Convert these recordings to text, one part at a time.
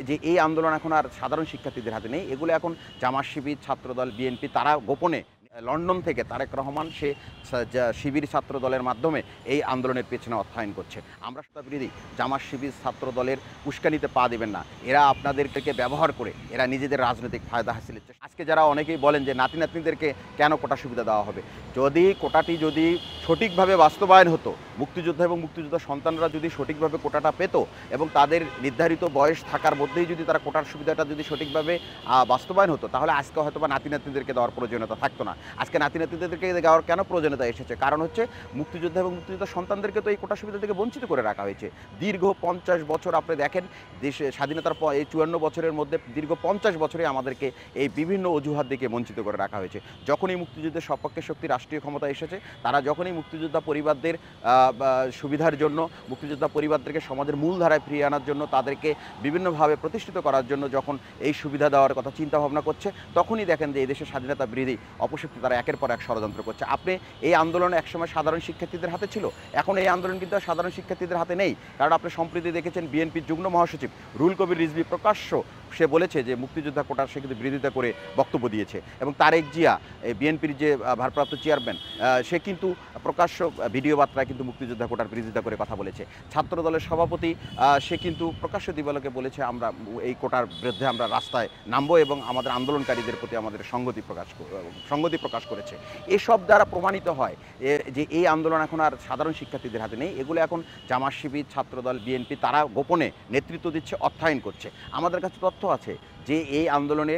যে এই আন্দোলন এখন আর সাধারণ শিক্ষার্থীদের হাতে নেই, এগুলো এখন জামাত শিবির, ছাত্রদল, বিএনপি তারা গোপনে লন্ডন থেকে তারেক রহমান সে শিবির ছাত্র দলের মাধ্যমে এই আন্দোলনের পেছনে অর্থায়ন করছে। আমরা বিরোধী জামাত শিবির ছাত্র দলের উস্কানিতে পা দেবেন না। এরা আপনাদেরকে ব্যবহার করে এরা নিজেদের রাজনৈতিক ফায়দা হাসিলের চেষ্টা। আজকে যারা অনেকেই বলেন যে নাতি নাতনিদেরকে কেন কোটা সুবিধা দেওয়া হবে, যদি কোটাটি যদি সঠিকভাবে বাস্তবায়ন হতো, মুক্তিযোদ্ধা এবং মুক্তিযোদ্ধা সন্তানরা যদি সঠিকভাবে কোটাটা পেত এবং তাদের নির্ধারিত বয়স থাকার মধ্যেই যদি তারা কোটার সুবিধাটা যদি সঠিকভাবে বাস্তবায়ন হতো, তাহলে আজকে হয়তো বা নাতি নাতনিদেরকে দেওয়ার প্রয়োজনীয়তা থাকতো না। আজকে নাতি নাতনিদেরকে দেওয়ার কেন প্রয়োজনীয়তা এসেছে? কারণ হচ্ছে মুক্তিযোদ্ধা এবং মুক্তিযোদ্ধা সন্তানদেরকে তো এই কোটা সুবিধা থেকে বঞ্চিত করে রাখা হয়েছে। দীর্ঘ 50 বছর আপনি দেখেন, দেশে স্বাধীনতার পর এই 54 বছরের মধ্যে দীর্ঘ 50 বছরে আমাদেরকে এই বিভিন্ন অজুহাত দিকে বঞ্চিত করে রাখা হয়েছে। যখনই মুক্তিযুদ্ধের সপক্ষে শক্তি রাষ্ট্রীয় ক্ষমতা এসেছে, তারা যখনই মুক্তিযোদ্ধা পরিবারদের সুবিধার জন্য, মুক্তিযোদ্ধা পরিবারদেরকে সমাজের মূলধারায় ফিরিয়ে আনার জন্য, তাদেরকে বিভিন্নভাবে প্রতিষ্ঠিত করার জন্য যখন এই সুবিধা দেওয়ার কথা চিন্তা ভাবনা করছে, তখনই দেখেন যে এই দেশের স্বাধীনতা বিরোধী অপশক্তি তারা একের পর এক ষড়যন্ত্র করছে। আপনি এই আন্দোলন একসময় সাধারণ শিক্ষার্থীদের হাতে ছিল, এখন এই আন্দোলন কিন্তু সাধারণ শিক্ষার্থীদের হাতে নেই। কারণ আপনি সম্প্রতি দেখেছেন বিএনপির যুগ্ম মহাসচিব রুহুল কবির রিজভী প্রকাশ্য সে বলেছে যে মুক্তিযোদ্ধা কোটার সে কিন্তু বিরোধিতা করে বক্তব্য দিয়েছে। এবং তারেক জিয়া বিএনপির যে ভারপ্রাপ্ত চেয়ারম্যান, সে কিন্তু প্রকাশ্য ভিডিও বার্তায় কিন্তু মুক্তিযোদ্ধা কোটার বিরোধিতা করে কথা বলেছে। ছাত্র দলের সভাপতি সে কিন্তু প্রকাশ্য দিবালোকে বলেছে আমরা এই কোটার বিরুদ্ধে আমরা রাস্তায় নামবো এবং আমাদের আন্দোলনকারীদের প্রতি আমাদের সংগতি প্রকাশ করেছে। এসব দ্বারা প্রমাণিত হয় যে এই আন্দোলন এখন আর সাধারণ শিক্ষার্থীদের হাতে নেই, এগুলো এখন জামাত শিবির, ছাত্রদল, বিএনপি তারা গোপনে নেতৃত্ব দিচ্ছে, অর্থায়ন করছে। আমাদের কাছে তথ্য আছে যে এই আন্দোলনে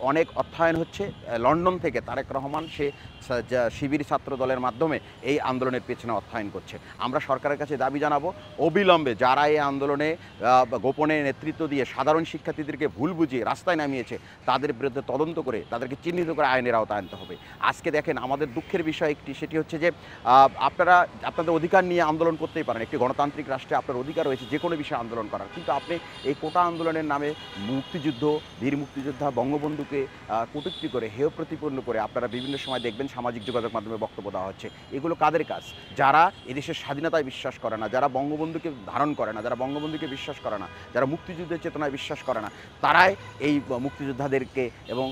অনেক অর্থায়ন হচ্ছে লন্ডন থেকে। তারেক রহমান সে শিবির ছাত্র দলের মাধ্যমে এই আন্দোলনের পেছনে অর্থায়ন করছে। আমরা সরকারের কাছে দাবি জানাবো, অবিলম্বে যারা এই আন্দোলনে গোপনে নেতৃত্ব দিয়ে সাধারণ শিক্ষার্থীদেরকে ভুল বুঝিয়ে রাস্তায় নামিয়েছে, তাদের বিরুদ্ধে তদন্ত করে তাদেরকে চিহ্নিত করে আইনের আওতায় আনতে হবে। আজকে দেখেন, আমাদের দুঃখের বিষয় একটি, সেটি হচ্ছে যে আপনারা আপনাদের অধিকার নিয়ে আন্দোলন করতেই পারেন। একটি গণতান্ত্রিক রাষ্ট্রে আপনার অধিকার রয়েছে যে কোনো বিষয়ে আন্দোলন করার, কিন্তু আপনি এই কোটা আন্দোলনের নামে মুক্তিযুদ্ধ, বীর মুক্তিযোদ্ধা বঙ্গবন্ধুকে কটূক্তি করে, হেয় প্রতিপন্ন করে আপনারা বিভিন্ন সময় দেখবেন সামাজিক যোগাযোগ মাধ্যমে বক্তব্য দেওয়া হচ্ছে। এগুলো কাদের কাজ? যারা এদেশের স্বাধীনতায় বিশ্বাস করে না, যারা বঙ্গবন্ধুকে ধারণ করে না, যারা বঙ্গবন্ধুকে বিশ্বাস করে না, যারা মুক্তিযুদ্ধের চেতনায় বিশ্বাস করে না, তারাই এই মুক্তিযোদ্ধাদেরকে এবং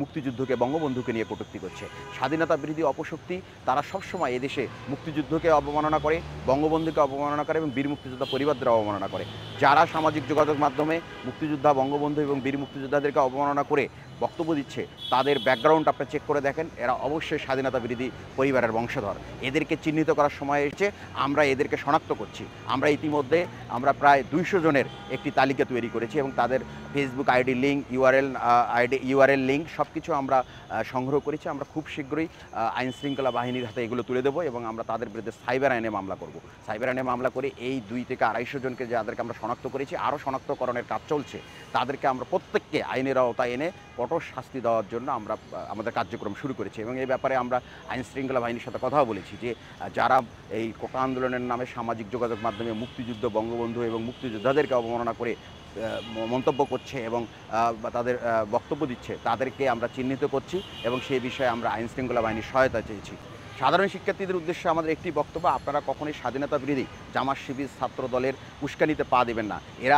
মুক্তিযুদ্ধকে, বঙ্গবন্ধুকে নিয়ে কটূক্তি করছে। স্বাধীনতা বিরোধী অপশক্তি তারা সবসময় এদেশে মুক্তিযুদ্ধকে অবমাননা করে, বঙ্গবন্ধুকে অবমাননা করে এবং বীর মুক্তিযোদ্ধা পরিবারদের অবমাননা করে। যারা সামাজিক যোগাযোগ মাধ্যমে মুক্তিযোদ্ধা, বঙ্গবন্ধু এবং বীর মুক্তিযোদ্ধাদেরকে অবমাননা করে বক্তব্য দিচ্ছে, তাদের ব্যাকগ্রাউন্ড আপনি চেক করে দেখেন, এরা অবশ্যই স্বাধীনতা বিরোধী পরিবারের বংশধর। এদেরকে চিহ্নিত করার সময় এসেছে, আমরা এদেরকে শনাক্ত করছি। আমরা ইতিমধ্যে প্রায় 200 জনের একটি তালিকা তৈরি করেছি এবং তাদের Facebook ID link, URL link সব কিছু আমরা সংগ্রহ করেছি। আমরা খুব শীঘ্রই আইন শৃঙ্খলা বাহিনীর হাতে এগুলো তুলে দেবো এবং আমরা তাদের বিরুদ্ধে সাইবার আইনে মামলা করব। সাইবার আইনে মামলা করে এই 200 থেকে 250 জনকে যাদেরকে আমরা শনাক্ত করেছি, আরও শনাক্তকরণের কাজ চলছে, তাদেরকে আমরা প্রত্যেককে আইনের আওতায় এনে কঠোর শাস্তি দেওয়ার জন্য আমরা আমাদের কার্যক্রম শুরু করেছি। এবং এই ব্যাপারে আমরা আইন শৃঙ্খলা বাহিনীর সাথে কথাও বলেছি যে যারা এই কোটা আন্দোলনের নামে সামাজিক যোগাযোগ মাধ্যমে মুক্তিযুদ্ধ, বঙ্গবন্ধু এবং মুক্তিযোদ্ধাদেরকে অবমাননা করে মন্তব্য করছে এবং তাদের বক্তব্য দিচ্ছে, তাদেরকে আমরা চিহ্নিত করছি এবং সেই বিষয়ে আমরা আইন শৃঙ্খলা বাহিনীর সহায়তা চেয়েছি। সাধারণ শিক্ষার্থীদের উদ্দেশ্যে আমাদের একটি বক্তব্য, আপনারা কখনোই স্বাধীনতা বিরোধী জামাত শিবির ছাত্র দলের উস্কানিতে পা দেবেন না। এরা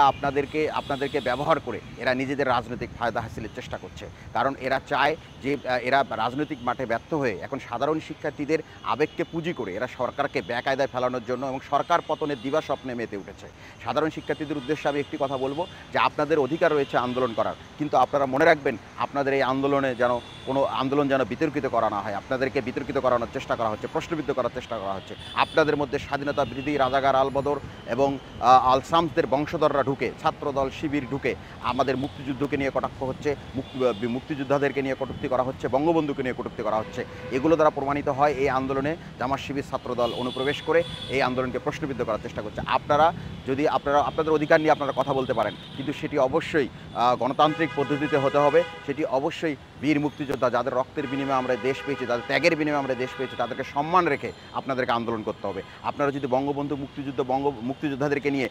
আপনাদেরকে ব্যবহার করে এরা নিজেদের রাজনৈতিক ফায়দা হাসিলের চেষ্টা করছে। কারণ এরা চায় যে এরা রাজনৈতিক মাঠে ব্যর্থ হয়ে এখন সাধারণ শিক্ষার্থীদের আবেগকে পুঁজি করে এরা সরকারকে বেকায়দায় ফেলানোর জন্য এবং সরকার পতনের দিবাস্বপ্নে মেতে উঠেছে। সাধারণ শিক্ষার্থীদের উদ্দেশ্যে আমি একটি কথা বলবো যে আপনাদের অধিকার রয়েছে আন্দোলন করার, কিন্তু আপনারা মনে রাখবেন আপনাদের এই আন্দোলনে যেন কোনো আন্দোলন যেন বিতর্কিত করা না হয়। আপনাদেরকে বিতর্কিত করানোর চেষ্টা করা হচ্ছে, প্রশ্নবিদ্ধ করার চেষ্টা করা হচ্ছে। আপনাদের মধ্যে স্বাধীনতা বিরোধী রাজাকার আলবদর এবং আলসামসদের বংশধররা ঢুকে, ছাত্রদল, শিবির ঢুকে আমাদের মুক্তিযুদ্ধকে নিয়ে কটাক্ষ হচ্ছে, মুক্তিযোদ্ধাদেরকে নিয়ে কটূক্তি করা হচ্ছে, বঙ্গবন্ধুকে নিয়ে কটূক্তি করা হচ্ছে। এগুলো দ্বারা প্রমাণিত হয় এই আন্দোলনে জামাত শিবির ছাত্রদল অনুপ্রবেশ করে এই আন্দোলনকে প্রশ্নবিদ্ধ করার চেষ্টা করছে। আপনারা যদি আপনাদের অধিকার নিয়ে আপনারা কথা বলতে পারেন, কিন্তু সেটি অবশ্যই গণতান্ত্রিক পদ্ধতিতে হতে হবে, সেটি অবশ্যই বীর মুক্তিযোদ্ধা যাদের রক্তের বিনিময়ে আমরা দেশ পেয়েছি, যাদের ত্যাগের বিনিময়ে আমরা দেশ পেয়েছি, তাদেরকে সম্মান রেখে আপনাদেরকে আন্দোলন করতে হবে। আপনারা যদি বঙ্গবন্ধু মুক্তিযোদ্ধাদেরকে নিয়ে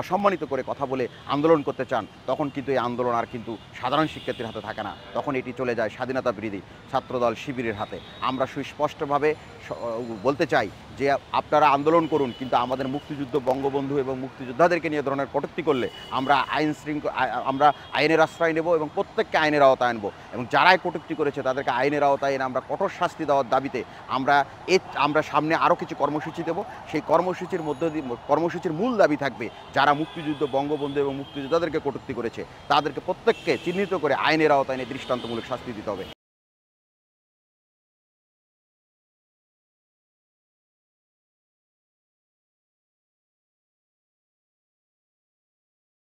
অসম্মানিত করে কথা বলে আন্দোলন করতে চান, তখন কিন্তু এই আন্দোলন আর কিন্তু সাধারণ শিক্ষার্থীর হাতে থাকে না, তখন এটি চলে যায় স্বাধীনতা বিরোধী ছাত্রদল শিবিরের হাতে। আমরা সুস্পষ্টভাবে বলতে চাই যে আপনারা আন্দোলন করুন, কিন্তু আমাদের মুক্তিযুদ্ধ, বঙ্গবন্ধু এবং মুক্তিযোদ্ধাদেরকে নিয়ে ধরনের কটূক্তি করলে আমরা আমরা আইনের আশ্রয় নেব এবং প্রত্যেককে আইনের আওতায় আনবো, এবং যারাই কটূক্তি করেছে তাদেরকে আইনের আওতায় এনে আমরা কঠোর শাস্তি দেওয়ার দাবিতে আমরা সামনে আরও কিছু কর্মসূচি দেব। সেই কর্মসূচির মূল দাবি থাকবে, যারা মুক্তিযুদ্ধ, বঙ্গবন্ধু এবং মুক্তিযোদ্ধাদেরকে কটূক্তি করেছে তাদেরকে প্রত্যেককে চিহ্নিত করে আইনের আওতায় এনে দৃষ্টান্তমূলক শাস্তি দিতে হবে।